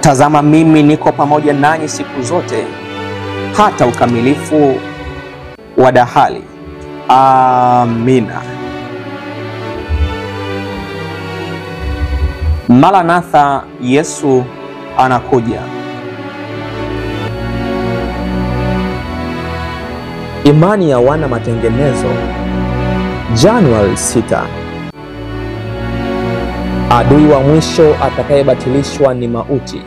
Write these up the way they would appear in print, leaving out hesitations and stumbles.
Tazama, mimi niko pamoja nanyi siku zote hata ukamilifu wa dahali. Amina. Maranatha, Yesu anakuja. Imani ya wana matengenezo, Januari 6. Adui wa mwisho atakayebatilishwa ni mauti.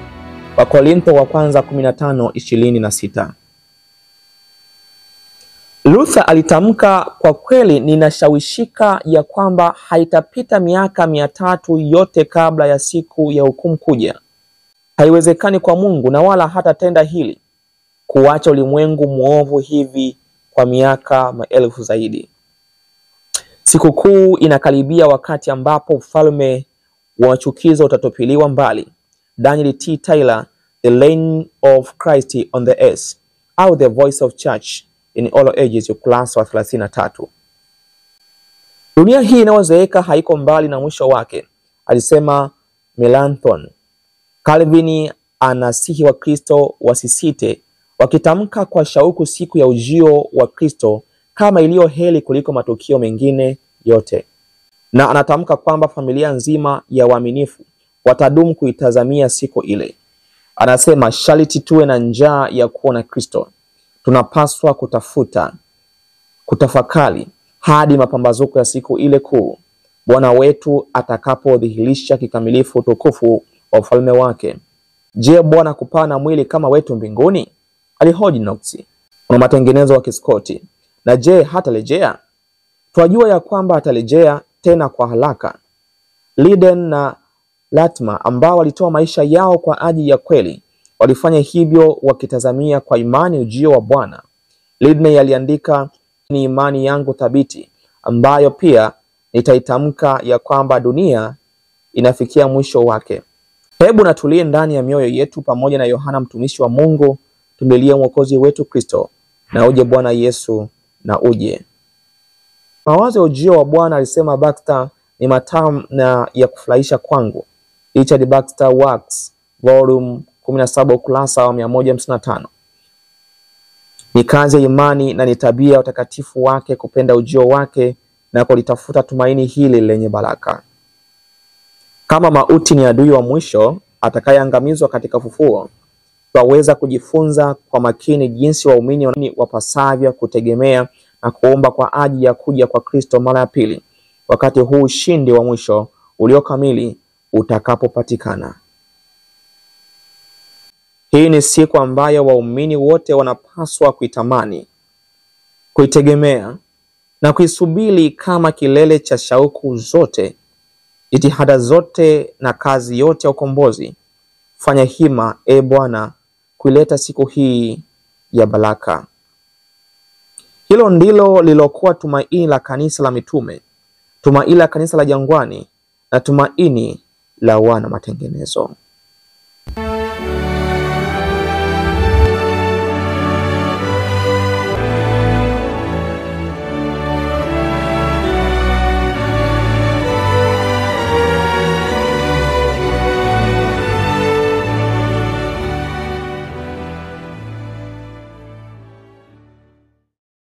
Wakorintho wa kwanza 15:26. Luther alitamka, kwa kweli ninashawishika ya kwamba haitapita miaka 300 yote kabla ya siku ya hukumu kuja. Haiwezekani kwa Mungu, na wala hatatenda hili, kuacha ulimwengu muovu hivi kwa miaka maelfu zaidi. Siku kuu inakaribia, wakati ambapo ufalme wa machukizo utatupiliwa mbali. Daniel T. Taylor, The Reign of Christ on the Earth, au The Voice of Church in All Ages, ukurasa wa 33. Dunia hii inayozeeka haiko mbali na mwisho wake, alisema Melanchthon. Calvin anasihi wa Kristo wasisite, wakitamka kwa shauku siku ya ujio wa Kristo kama iliyo heri kuliko matukio mengine yote. Na anatamka kwamba familia nzima ya waaminifu watadumu kuitazamia siku ile. Anasema, sharti tuwe na njaa ya kuona Kristo. Tunapaswa kutafuta, kutafakari hadi mapambazuko ya siku ile kuu, Bwana wetu atakapodhihirisha kikamilifu utukufu wa ufalme wake. Je, Bwana kupaa na mwili kama wetu mbinguni? Alihoji Knox, una matengenezo wa Kiskoti. Na je, hatarejea? Twajua ya kwamba atarejea, tena kwa haraka. Liden na Latimer, ambao walitoa maisha yao kwa ajili ya kweli, walifanya hivyo wakitazamia kwa imani ujio wa Bwana. Liden aliandika, ni imani yangu thabiti ambayo pia nitaitamka ya kwamba dunia inafikia mwisho wake. Hebu natulie ndani ya mioyo yetu pamoja na Yohana mtumishi wa Mungu, tumlilie Mwokozi wetu Kristo. Na uje Bwana Yesu, na uje. Mawazo ya ujio wa Bwana, alisema Baxter, ni matamu na ya kufurahisha kwangu. Richard Baxter Works, volume 17, ukurasa wa 155. Ni kazi ya imani na ni tabia ya utakatifu wake kupenda ujio wake na kulitafuta tumaini hili lenye baraka. Kama mauti ni adui wa mwisho atakayeangamizwa katika ufufuo, twaweza kujifunza kwa makini jinsi waumini wapasavyo kutegemea na kuomba kwa ajili ya kuja kwa Kristo mara ya pili, wakati huu ushindi wa mwisho ulio kamili utakapopatikana. Hii ni siku ambayo waumini wote wanapaswa kuitamani, kuitegemea na kuisubiri kama kilele cha shauku zote. Jitihada zote na kazi yote ya ukombozi, fanya hima, Bwana, kuileta siku hii ya baraka. Hilo ndilo lilokuwa tumaini la kanisa la mitume, tumaini la kanisa la jangwani, na tumaini la wana matengenezo.